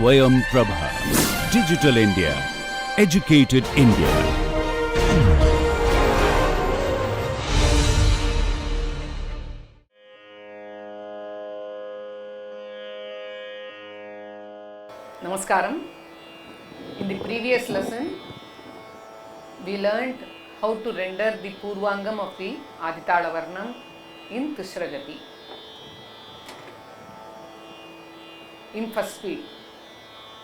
Swayam Prabha. Digital India. Educated India. Namaskaram. In the previous lesson, we learned how to render the Purvangam of the Aditala Varnam in Tisragati. In first speed.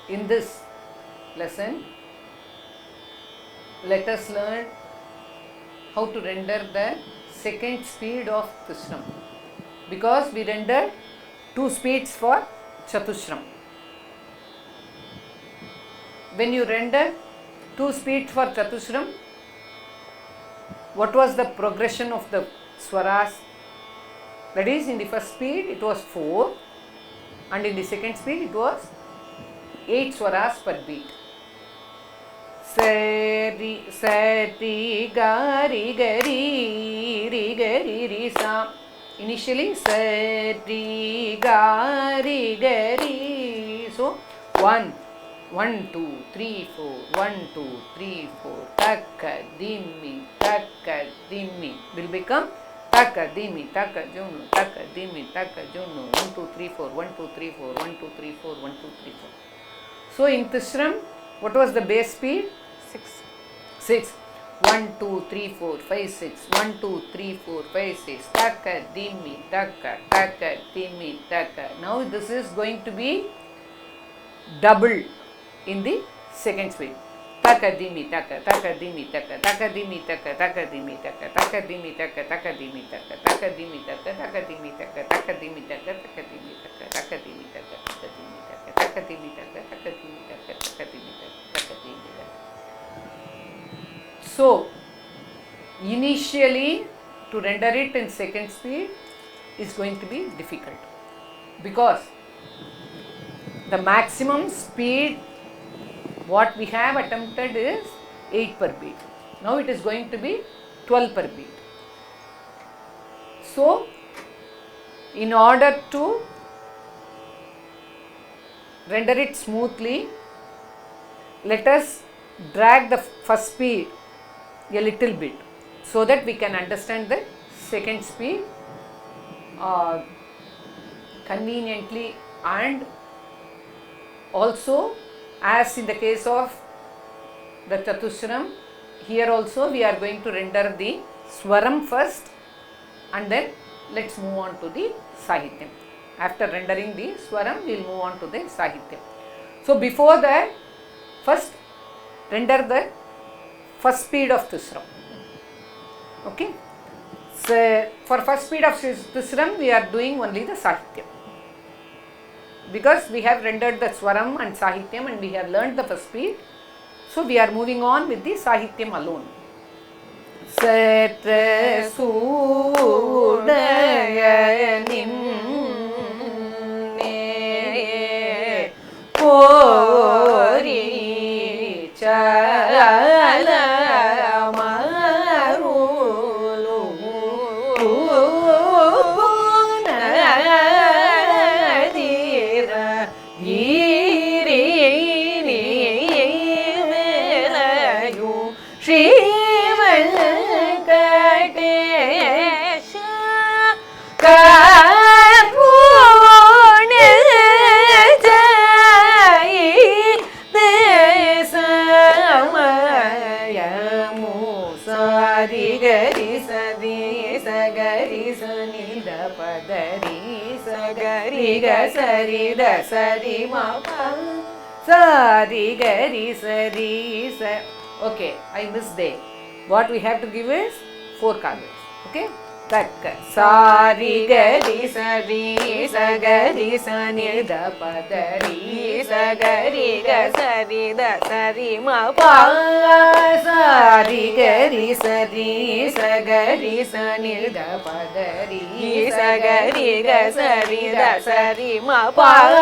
In this lesson, let us learn how to render the second speed of Tisram, because we rendered two speeds for Chatushram. When you render two speeds for Chatushram, what was the progression of the swaras? That is, in the first speed it was 4, and in the second speed it was 8 swaras per beat. Sari, sati, gari, gari, ri, gari, ri, sa. Initially, sari, gari, gari. So, 1, 1, 2, 3, 4, 1, 2, 3, 4. Taka, dimmi, will become taka, dimmi, taka, junnu, taka, dimmi, taka, junnu. 1, 2, 3, 4, 1, 2, 3, 4, 1, 2, 3, 4, 1, 2, 3, 4. So in Tisram, what was the base speed? 6. 1, 2, 3, 4, 5, 6. 1, 2, 3, 4, 5, 6. Taka, dimmi, taka, taka, dimmi, taka. Now this is going to be double in the second speed. Taka, dimmi, taka, taka, dimmi, taka, taka, dimmi, taka, taka, dimmi, taka, taka, dimmi, taka, taka, dimmi, taka, taka, dimmi, taka, taka, dimmi, taka, taka, dimmi, taka, taka, dimmi, taka, taka, dimmi, taka, taka, dimmi, taka, taka, dimmi, taka, taka, dimmi, taka, taka, dimmi, taka, dimmi, taka. So, initially to render it in second speed is going to be difficult, because the maximum speed what we have attempted is 8 per beat. Now it is going to be 12 per beat. So, in order to render it smoothly, let us drag the first speed a little bit, so that we can understand the second speed conveniently, and also, as in the case of the Chatushram, here also we are going to render the Swaram first, and then let's move on to the Sahityam. After rendering the Swaram, we will move on to the Sahityam. So before that, first render the first speed of Tisram. Okay. So for first speed of Tisram, we are doing only the Sahityam, because we have rendered the Swaram and Sahityam and we have learned the first speed. So we are moving on with the Sahityam alone. Satra Sudayanim Pori Chala Sari da sari ma pa sari gari sari sa. Okay, I missed there. What we have to give is 4 carvings. Okay, Takka sari gari sari sa gari sa ni da pa da ri sa gari ga sari da sari ma pa sari gari sari sa gari sa ni da pa da ri sa gari ga sari da sari ma pa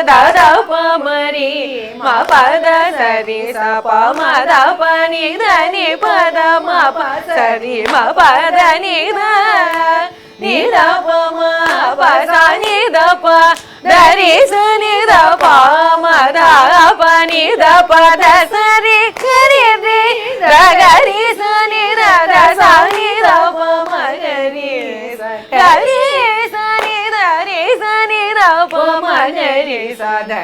da da pa ma ri ma pa da sari sa pa ma da pa ni da ni pa da ma pa sari ma pa da ni da ni da pa ma pa sa ni da pa da re sa ni da pa ma da pa ni da pa da sa re ga re re da ga re sa ni da da sa ni da pa ma ga re sa ga re sa ni da re sa ni da pa ma ga re sa da.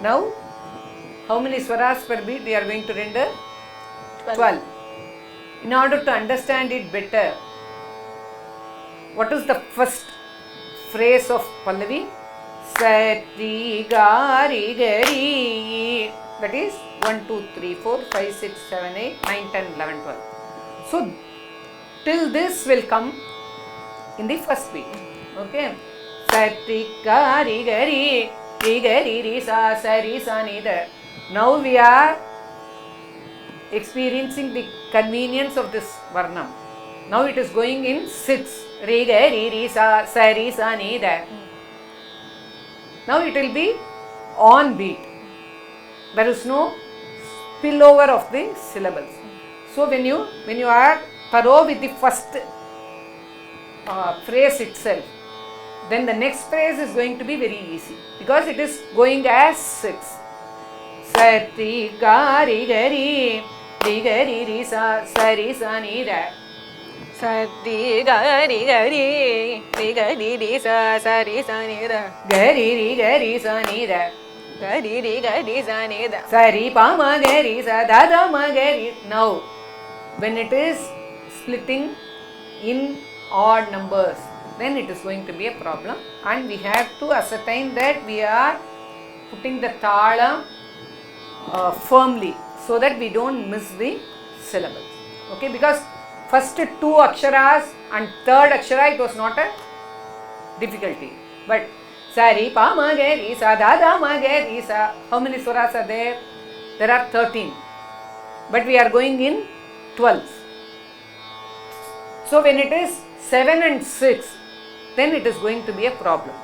Now how many swaras per beat we are going to render? 12. In order to understand it better, what is the first phrase of Pallavi? Sati ga ri ga ri. That is 1, 2, 3, 4, 5, 6, 7, 8, 9, 10, 11, 12. So till this will come in the first beat. Okay. Sati ga ri ga ri. Ri ga ri ri sa sa ri sa ni da. Now we are experiencing the convenience of this Varnam. Now it is going in 6. Re ga re re sa sa re sa ni da. Now it will be on beat. There is no spillover of the syllables. So when you are thorough with the first phrase itself, then the next phrase is going to be very easy because it is going as 6. Sati ga ri ga ri. Ri ga ri ri sa sa ri sa ni da. Sati ga ri ga ri. Ri ga ri ri sa sa ri sa ni da. Ga ri sa ni da. Ga ri sa ni da. Sa ri pa ma ga ri sa da da ma ga ri. Now when it is splitting in odd numbers, then it is going to be a problem, and we have to ascertain that we are putting the talam firmly so that we don't miss the syllables. Okay, because first 2 aksharas and third akshara it was not a difficulty, but sari pa ma ga ri sa da da ma ga ri sa, how many swaras are there? There are 13, but we are going in 12. So when it is 7 and 6, then it is going to be a problem.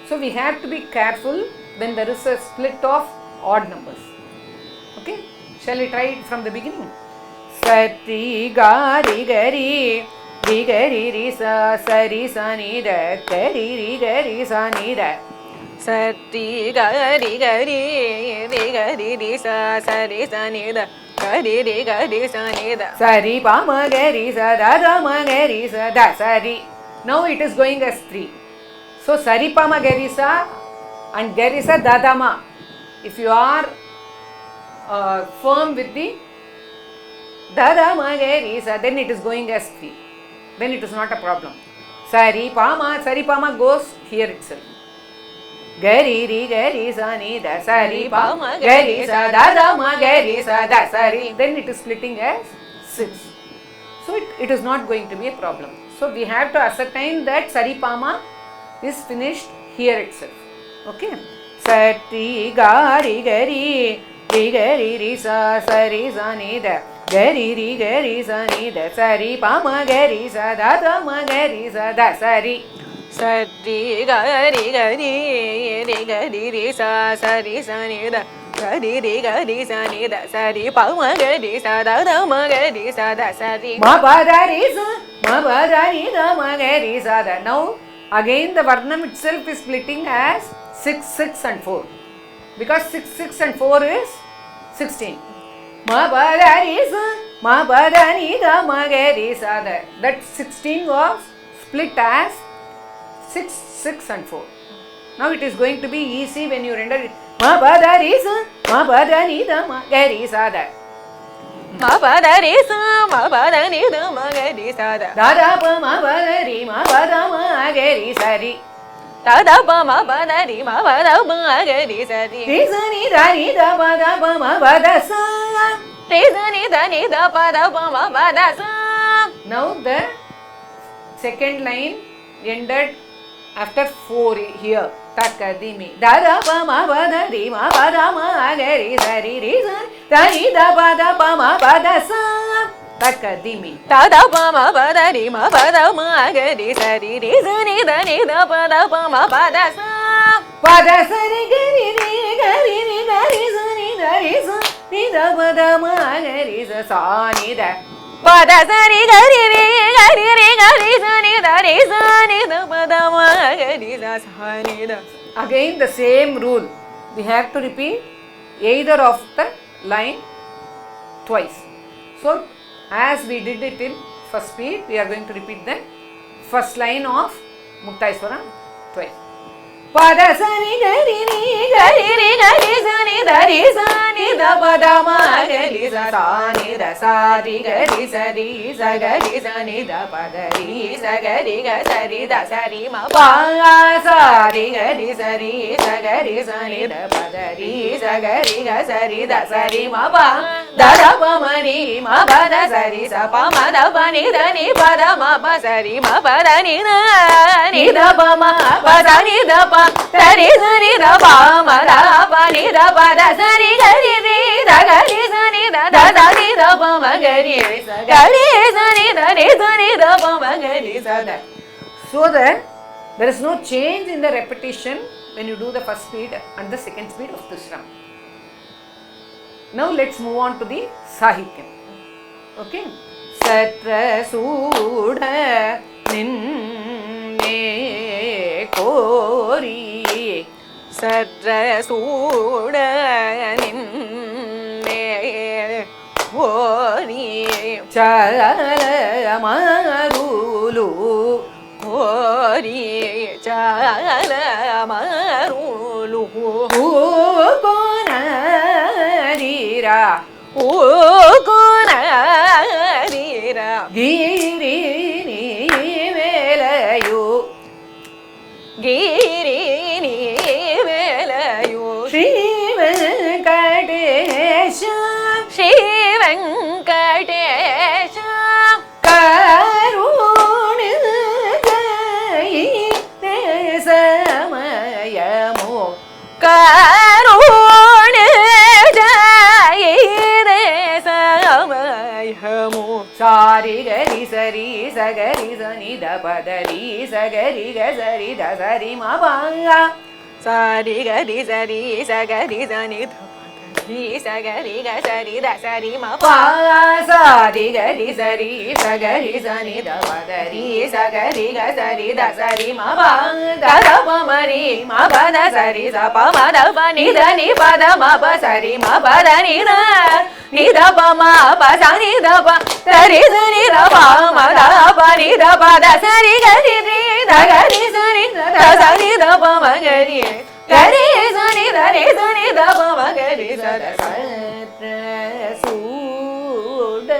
So we have to be careful when there is a split of odd numbers. Okay, shall we try it from the beginning? Sati ga ri ga ri. Ri ga ri ri sa sa ri sa ni da. Ga ri ga ri sa ni da. Sati ga ri ga ri. Ri ga ri ri sa sa ri sa ni da. Ga ri sa ni da. Sa ri pa ma ga ri sa da da ma ga ri sa da sa ri. Now it is going as 3. So sari pa ma ga ri sa and ga ri sa da da ma. If you are firm with the da da ma ga ri sa, then it is going as 3. Then it is not a problem. Sari pa ma goes here itself. Ga ri sa ni da. Sari pa ma ga ri sa da da ma ga ri sa da sa ri. Then it is splitting as 6. So it is not going to be a problem. So we have to ascertain that sari pa ma is finished here itself. Okay. Sati ga ri ga ri. Ri ga ri ri sa sa ri sa ni da. Ga ri sa ni da. Sari pa ma ga ri sa da da ma ga ri sa da sa ri. Sati ga ri ga ri. Ri ga ri sa sa ri sa ni da. Ga ri sa ni da. Sari pa ma ga ri sa da da ma ga ri sa da sa ri. Ma pa da ri sa. Ma pa da ri da ma ga ri sa da. Now again the Varnam itself is splitting as 6, 6 and 4. Because 6, 6 and 4 is 16. Ma pa da ri sa. Ma pa da ni da ma ga ri sa da. That 16 was split as 6, 6 and 4. Now it is going to be easy when you render it. Ma pa da ri sa. Ma pa da ni da ma ga ri sa da. Ma pa da ri sa. Ma pa da ni da ma ga ri sa da. Da da pa ma pa da ri. Ma pa da ma ga ri sa ri. Da da pa ma pa da ri. Ma pa da ma ga ri sa ri. Ri sa ni da pa ma pa da sa. Ri sa ni da pa ma pa da sa. Now the second line ended after 4 here. Takadimi. Da da pa ma pa da ri. Ma pa da ma ga ri sa ri. Ri sa ni da pa ma pa da sa. Takadimi. Da da pa ma pa da ri. Ma pa da ma ga ri sa ri. Ri sa ni da pa ma pa da sa. Pa da sa ri ga ri ga ri ga ri sa ni da ri sa. Ni da pa da ma ga ri sa sa ni da. Pa da sa ri ga ri ga ri sa ni Again the same rule. We have to repeat either of the line twice. So as we did it in first speed, we are going to repeat the first line of Muktaiswaram twice. Pada sani gari ni gari ri gari sani dari sani da pada ma gari sa sani da sa ri gari sari sa gari sani da pada ri sa gari ga sari da sari ma pa sa ri gari sari sa gari sani da pada ri sa gari ga sari da sari ma pa da da pa ma ni ma pa da sari sa pa ma da pa ni da ni pa da ma pa sari ma pa da ni na ni da pa ma pa da ni da pa sari sari da pa ma da pa ni da pa da sari gari ri da gari sani da da da ni da pa ma gari sa gari sani da ni sani da pa ma gari sa da. So that there is no change in the repetition when you do the first speed and the second speed of Tisram. Now let's move on to the Sahityam. Okay. Satra Suda Ninne Kori Satra Suda Ninne Kori Chala Marulu Kori Chala Marulu Ukonadira Ukonadira Giri ni velayu Giri ni velayu Shri Venkatesha Shri Venkatesha Karunagayi Desamayamu Karunagayi Desamayamu Sari gari sari sagari sani da padari sagari ga sari da sari ma banga sari gari sari sagari sani da padari sagari ga sari da sari ma banga sari gari sari sagari sani da padari sagari ga sari da sari ma banga da pa mari ma pa da sari sa pa ma da pa ni da ni pa da ma pa sari ma pa da ni da ni da pa ma pa sa ni da pa sari sari da pa ma da pa ni da pa da sari gari ri da gari sari da sari da pa ma gari gari sari da re sari da pa ma gari sa da satra suda.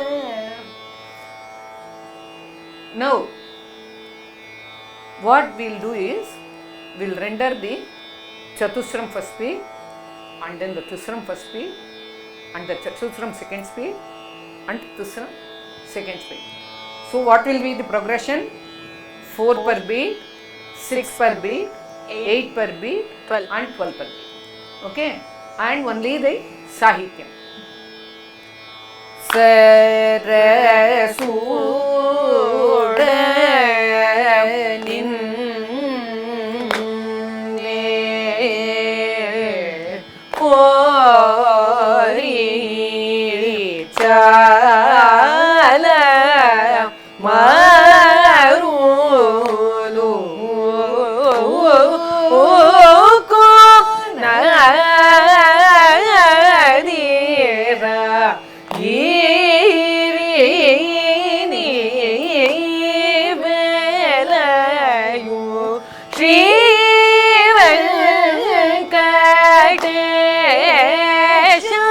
Now what we'll do is we'll render the Chatusram first speed and then the Tisram first speed and the Chatusram second speed and Tisram second speed. So what will be the progression? 4 per beat, 6 per beat, 8 per beat 12 and 12 per beat. Okay, and only the Sahityam. Sarasuda Ninne Kori Chala Marulu Konadira Girini Velayu Shri Venkatesha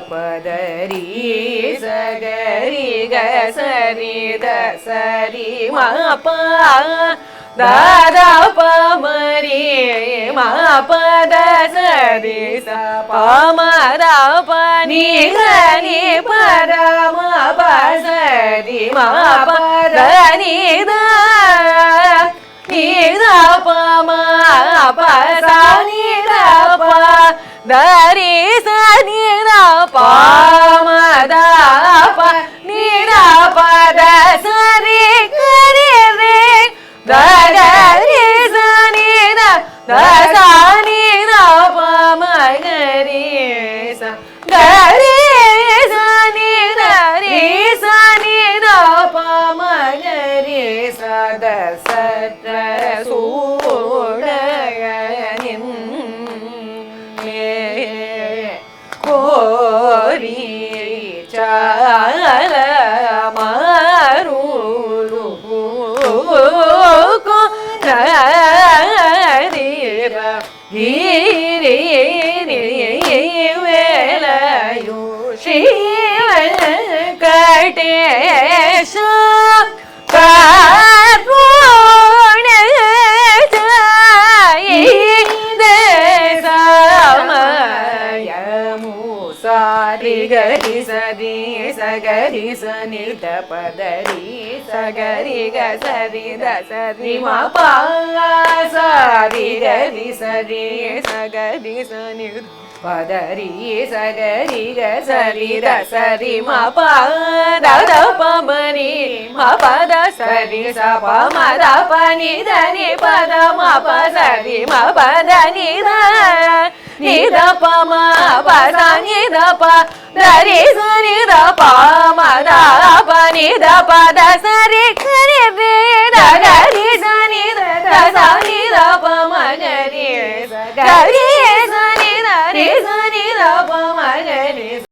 Padari sagari ga sari da sari ma pa da da pa mari ma pa da sari sa pa ma da pa ni ga ni pa da ma pa sari ma pa da ni da pa ma pa sa ni da pa dari sa ni da Kori chala marulu kunarira hiri velayu Shiva Katesha Karpuna Jai Desamayamu Sari Gari Sari Sagari Sani Dapadari Sagari Gasari Dasari Mapa Sari Gari Sari Sagari Sani Padari Sagari Gasari Dasari Mapa Dada Pamani Mapa Dasari Sapa Mada Pani Dani Pada Mapa Sari Mapa Dani Nida Pama Pada Nida Pa Dari Sani Da Pama Da Pani Da Pada Sari Kari Veda Gari Sani Da Sani Da Pama Gari Gari Sani Dari Sani Da Pama Gari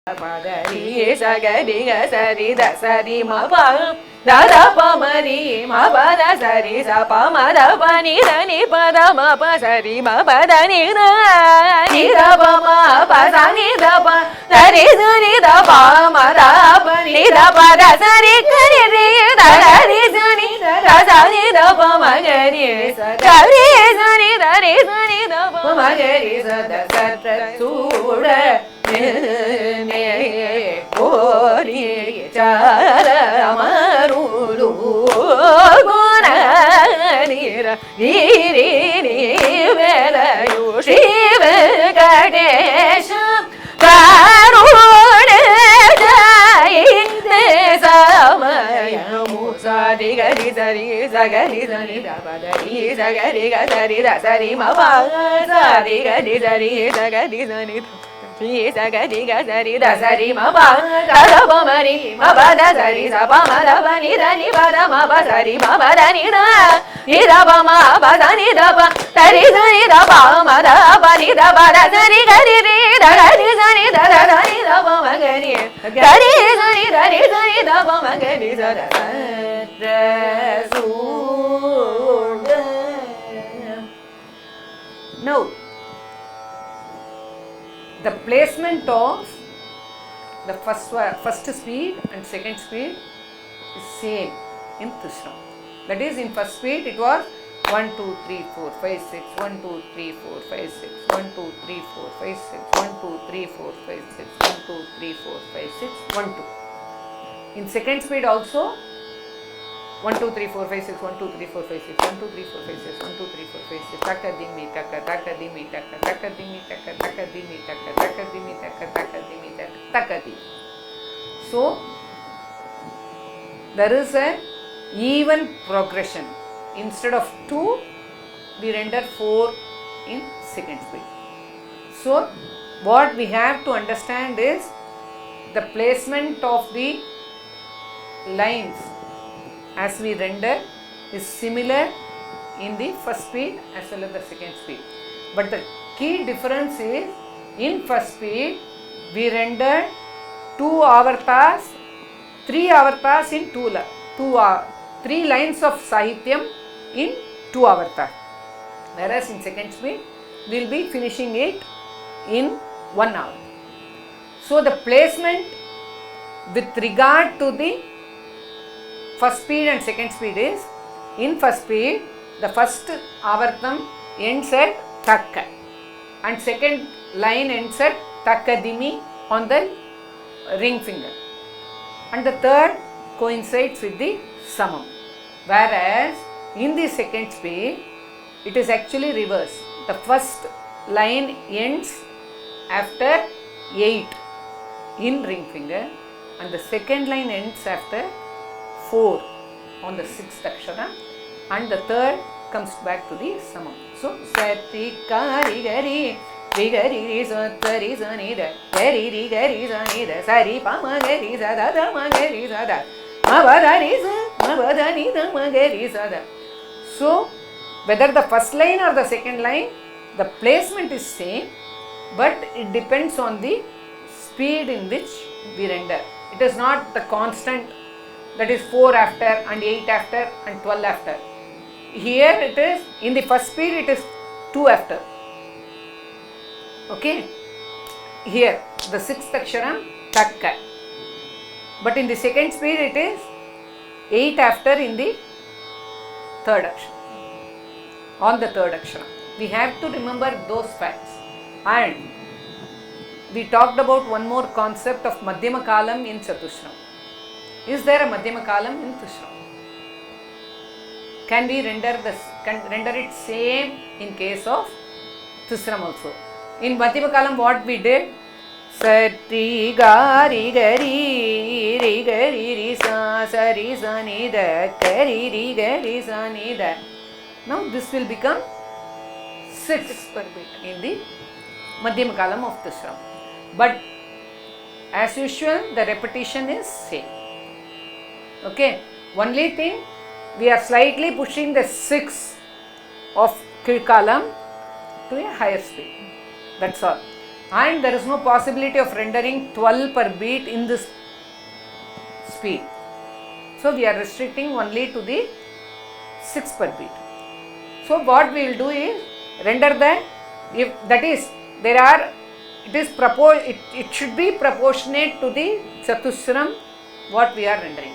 Padari Sagari Gasari Dasari Mapa Dada Pamari Mapa Dasari Sapa Mada Pani Dani Pada Mapa Sari Mapa Dani Nida Pama Pasani Dapa Dari Sani Dapa Mada Pani Dapa Dasari Kari Dari Sani Dasani Dapa Magari Sagari Sani Dari Sani Dapa Magari Sadasatra Sura Kori chala marulu gunanira Giri velayu Shiva Kadesha Karuna Jai Desamayamu Sadi Gari Sari Sagari Sari Dapadari Sagari Gasari Dasari Mapa Sadi Gari Sari Sagari Sari Sagari Gasari Dasari Mapa Dada Pamari Mapa Dasari Sapa Mada Pani Dani Pada Mapa Sari Mapa Dani Nida Pama Pasani Dapa Dari Sani Dapa Mada Pani Dapa Dasari Gari Dari Sani Dada Sani Dapa Magari Dari Sani Dari Sani Dapa Magari Sadasatra Surga. Now the placement of the first speed and second speed is same in Tisram. That is, in first speed it was 1 2 3 4 5 6 1 2 3 4 5 6 1 2 3 4 5 6 1 2 3 4 5 6 1 2 3 4 5 6 1 2. In second speed also 1 2 3 4 5 6 1 2 3 4 5 6 1 2 3 4 5 6 1 2 3 4 5 6 takadimi taka takadimi taka takadimi taka takadimi taka takadimi taka takadimi taka takadi. So there is a even progression. Instead of 2 we render 4 in second speed. So what we have to understand is the placement of the lines as we render is similar in the first speed as well as the second speed. But the key difference is, in first speed we rendered 2 avartas, 3 avartas in 3 lines of Sahityam in 2 avartas. Whereas in second speed we will be finishing it in 1 hour. So the placement with regard to the first speed and second speed is, in first speed the first avartam ends at takka and second line ends at takadimi on the ring finger, and the third coincides with the samam. Whereas in the second speed it is actually reverse. The first line ends after 8 in ring finger and the second line ends after 4 on the 6th akshara and the third comes back to the samam. So sati kari gari rigari risotari sanida gari rigari sanida sari pama gari sada dama gari sada mavadari sa mavadani dama gari sada. So whether the first line or the second line, the placement is same, but it depends on the speed in which we render. It is not the constant, that is 4 after and 8 after and 12 after. Here it is, in the first speed it is 2 after. Okay. Here the 6th aksharam takka. But in the second speed it is 8 after in the third akshara. On the third akshara. We have to remember those facts. And we talked about one more concept of Madhyama Kalam in Chatushram. Is there a Madhyama Kalam in Tushram? Can we render it same in case of Tisram also? In Madhyama Kalam what we did? Sati gari gari ri gari ri sa sa ri sa ni da gari ri gari sa ni da. Now this will become 6 per beat in the Madhyama Kalam of Tisram. But as usual the repetition is same. Okay. Only thing, we are slightly pushing the 6 of Kalam to a higher speed. That's all. And there is no possibility of rendering 12 per beat in this speed. So we are restricting only to the 6 per beat. So what we will do is render the, if that is there are, it should be proportionate to the Chatushram what we are rendering.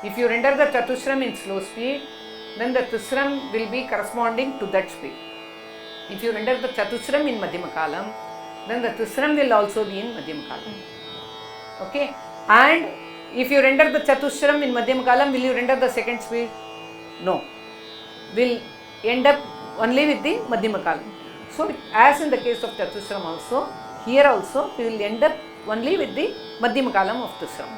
If you render the Chatushram in slow speed, then the Tisram will be corresponding to that speed. If you render the Chatushram in Madhyama Kalam, then the Tisram will also be in Madhyama Kalam. Okay. And if you render the Chatushram in Madhyama Kalam, will you render the second speed? No. Will end up only with the Madhyama Kalam. So as in the case of Chatushram also, here also we will end up only with the Madhyama Kalam of Tisram.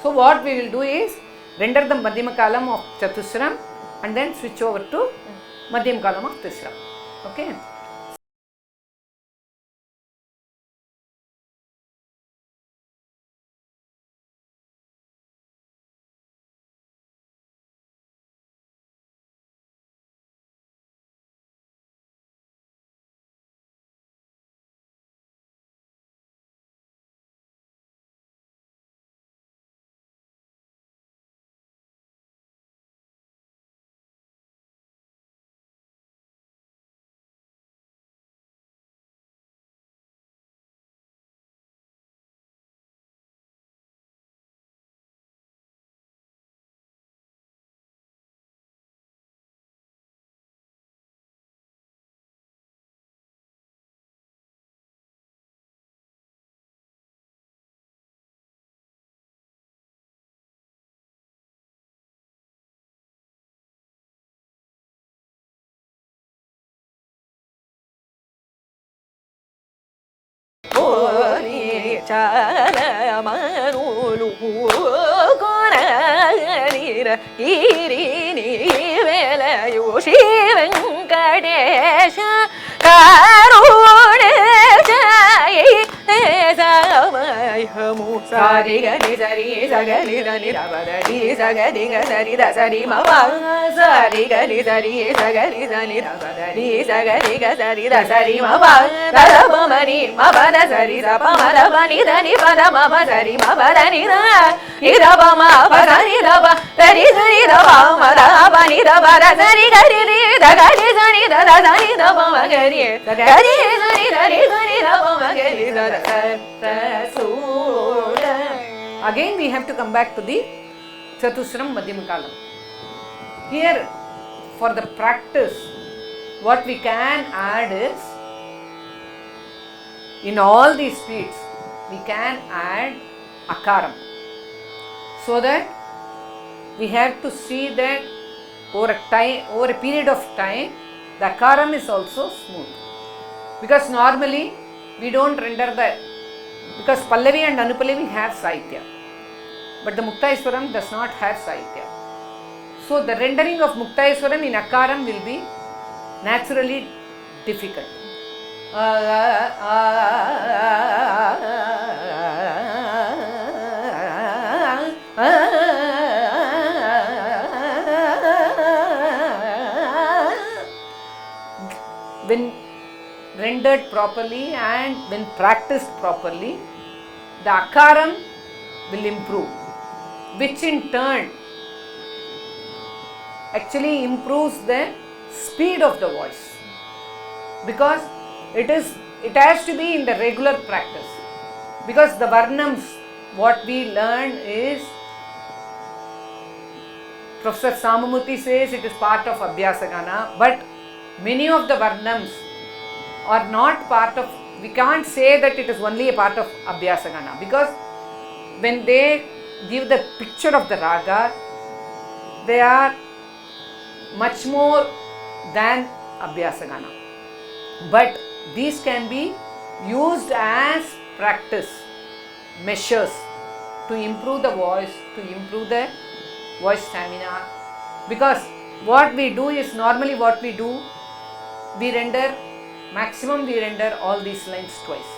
So what we will do is render the Madhyama Kalam of Chatushram and then switch over to Madhyama Kalam of Tisram. Okay. Chala manulu konalira irini vela yushi venkadesha karune jai samay hamu sari gani sari sagani dani rabadari sagani gani dasari mama sari gani sari sagani dani rabadari sagani gani dasari mama darabamani mabada sari sapamada bani dani pada mama sari mabadani da irabama badani daba dari sari daba mada bani daba sari gani dagani sari dada sari daba magari gani sari dari sari daba magari dada. Again we have to come back to the Chatushram Madhyama Kalam. Here for the practice what we can add is, in all these speeds we can add akaram, so that we have to see that over a period of time the akaram is also smooth. Because normally we don't render because Pallavi and Anupallavi have Sahitya. But the Muktaiswaram does not have Sahitya. So the rendering of Muktaiswaram in akaram will be naturally difficult. When rendered properly and when practiced properly, the akaram will improve, which in turn actually improves the speed of the voice, because it has to be in the regular practice. Because the Varnams, what we learn is, Professor Samamurthy says it is part of Abhyasagana, but many of the Varnams are not part of, we can't say that it is only a part of Abhyasagana, because when they give the picture of the raga, they are much more than Abhyasagana. But these can be used as practice measures to improve the voice, to improve the voice stamina. Because what we do is, normally what we do, we render all these lines twice.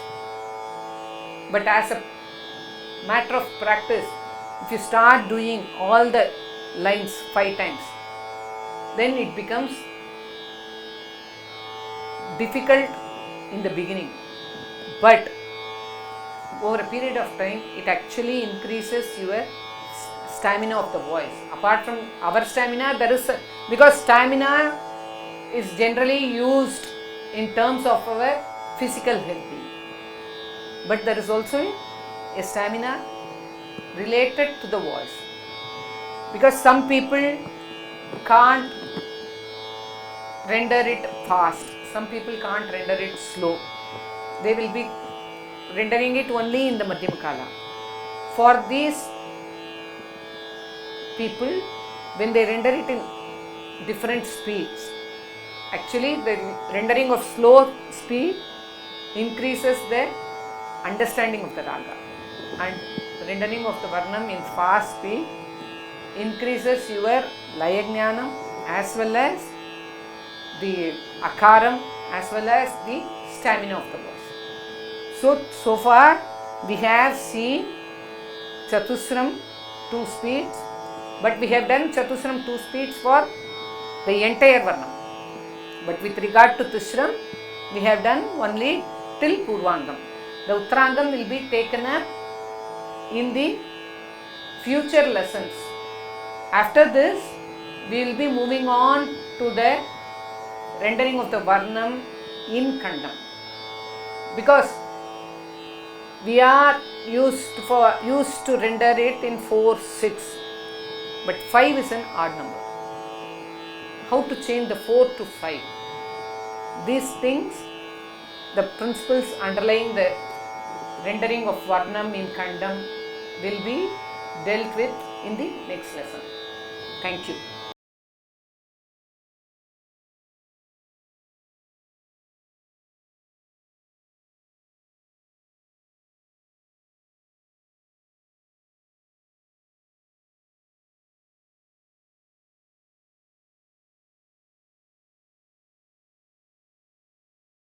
But as a matter of practice, if you start doing all the lines 5 times, then it becomes difficult in the beginning. But over a period of time, it actually increases your stamina of the voice. Apart from our stamina, because stamina is generally used in terms of our physical health. But there is also a stamina related to the voice. Because some people can't render it fast, some people can't render it slow. They will be rendering it only in the Madhyamakala. For these people, when they render it in different speeds, actually the rendering of slow speed increases the understanding of the raga, and the rendering of the Varnam in fast speed increases your Layajnanam as well as the akaram as well as the stamina of the voice. So far we have seen Chatusram 2 speeds, but we have done Chatusram 2 speeds for the entire Varnam. But with regard to Tisram, we have done only till Purvangam. The Uttarangam will be taken up in the future lessons. After this, we will be moving on to the rendering of the Varnam in Kandam. Because we are used to render it in 4, 6, but 5 is an odd number. How to change the 4 to 5? These things, the principles underlying the rendering of Varnam in Kandam will be dealt with in the next lesson. Thank you.